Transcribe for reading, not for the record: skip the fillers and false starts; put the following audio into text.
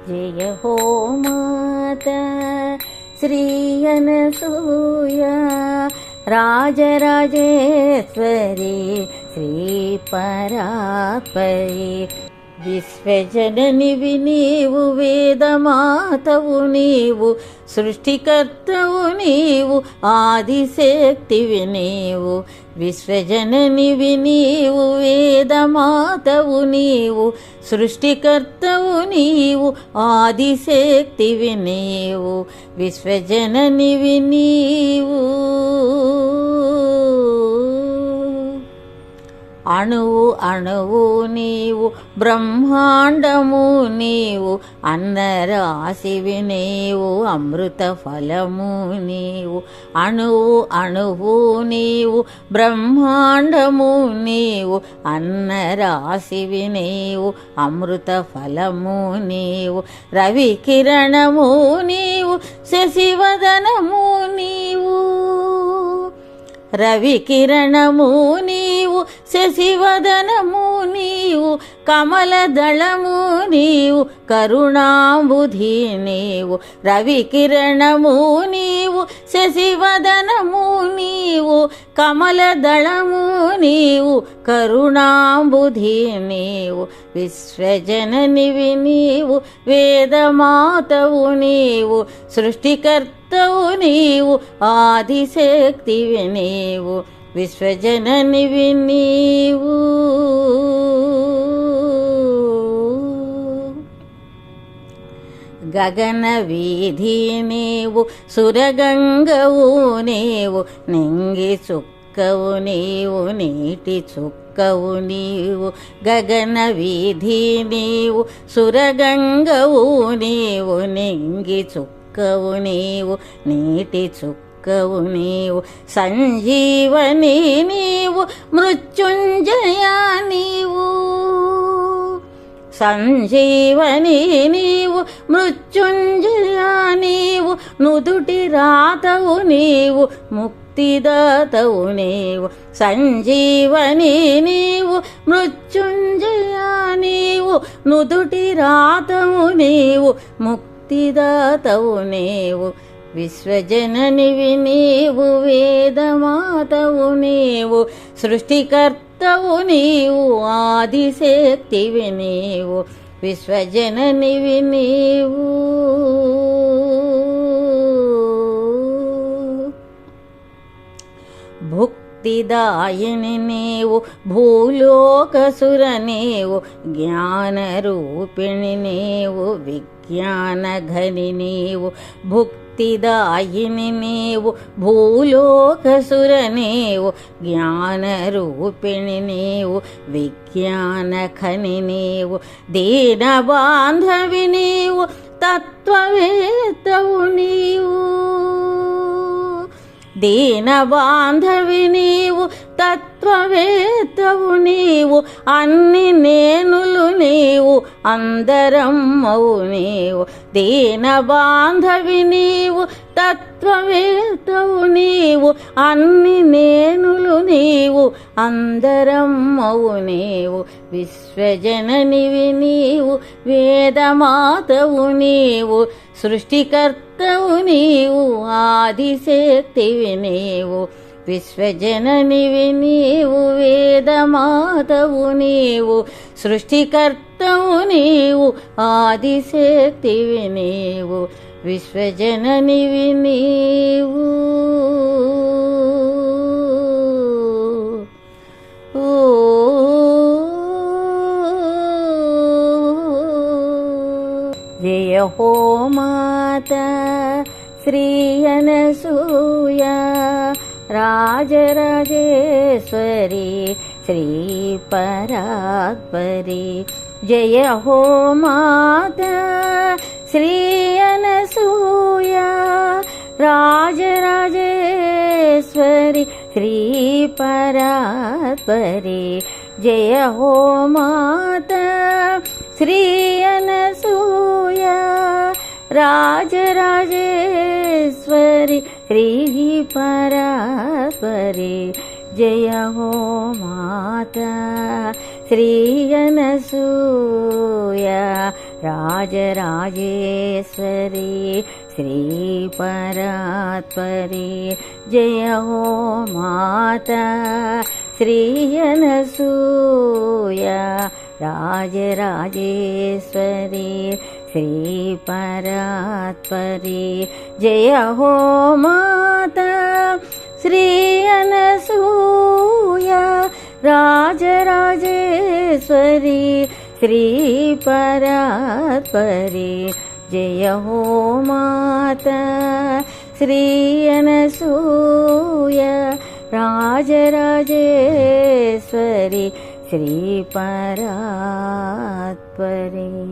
जय हो माता श्री अनसूया राजराजेश्वरी श्री परात्परी विश्वजननिवि नीवु वेदमातवु नीवु सृष्टिकर्तवु नीवु आदिशक्तिवि नीवु विश्वजननिवि नीवु वेदमातवु नीवु सृष्टिकर्तवु नीवु आदिशक्तिवि नीवु विश्वजननिवि नीवु అణువు అణువు నీవు బ్రహ్మాండము నీవు అన్నరాశివి నీవు అమృత ఫలము నీవు అణువు అణువు నీవు బ్రహ్మాండము నీవు అన్నరాశివి నీవు అమృత ఫలము నీవు రవి కిరణము నీవు శశివదనము నీవు రవి కిరణము నీవు శశివదనము నీవు కమలదళము నీవు కరుణాంబుధి నీవు రవి కిరణము నీవు శశివదనము నీవు కమలదళము నీవు కరుణాంబుధి నీవు విశ్వజననివి నీవు వేదమాతవు నీవు సృష్టికర్తవు నీవు ఆదిశక్తివి నీవు విశ్వజననివి నీవు గగన వీధి నీవు సురగంగవు నీవు నింగి చుక్కవు నీవు నీటి చుక్కవు నీవు గగన వీధి నీవు సురగంగవు నీవు నింగి చుక్కవు నీవు నీటి చుక్కవు నీవు సంజీవని నీవు మృత్యుంజయ నీవు సంజీవని నీవు మృత్యుంజయ నీవు నుదుటి రాతవు నీవు ముక్తిదాతవు నీవు సంజీవని నీవు మృత్యుంజయ నీవు నుదుటి రాతవు నీవు ముక్తిదాతవు నీవు విశ్వజననివి నీవు వేదమాతవు నీవు సృష్టికర్తవు నీవు ఆదిశక్తివి నీవు విశ్వజననివి నీవు భుక్తిదాయిని నీవు భూలోకసుర నీవు జ్ఞానరూపిణి నీవు విజ్ఞానఘని నీవు భుక్తిదాయిని నీవు భూలోకసుర నీవు జ్ఞానరూపిణి నీవు విజ్ఞానఖని నీవు దీనబాంధవి నీవు తత్వవేత్తవు నీవు దీనబాంధవి నీవు తత్వవేత్తవు నీవు అన్ని నేనులు నీవు అందరమ్మవు నీవు దీనబాంధవి నీవు తత్వవేత్తవు నీవు అన్ని నేనులు నీవు అందరమ్మవు నీవు విశ్వజననివి నీవు వేదమాతవు నీవు సృష్టికర్తవు నీవు ఆదిశక్తివి నీవు విశ్వజననివి నీవు వేదమాతవు నీవు సృష్టికర్తవు నీవు ఆదిశక్తివి నీవు విశ్వజననివి నీవు జయ హో మాతా శ్రీ అనసూయా రాజరాజేశ్వరి శ్రీ పరాత్పరి జయ హో మాతా శ్రీ అనసూయా రాజరాజేశ్వరి శ్రీ పరాత్పరి జయ హో మాతా శ్రీ అనసూయా రాజరాజేశ్వరి శ్రీ పరాత్పరి జయ హో మాతా శ్రీ అనసూయ राजराजेश्वरी श्रीपरात्परी जय हो माता श्रीअनसूया राजराजेश्वरी श्रीपरात्परी जय हो माता श्रीअनसूया राजराजेश्वरी श्रीपरात्परी जय हो माता श्रीअनसूया राजराजेश्वरी श्रीपरात्परी।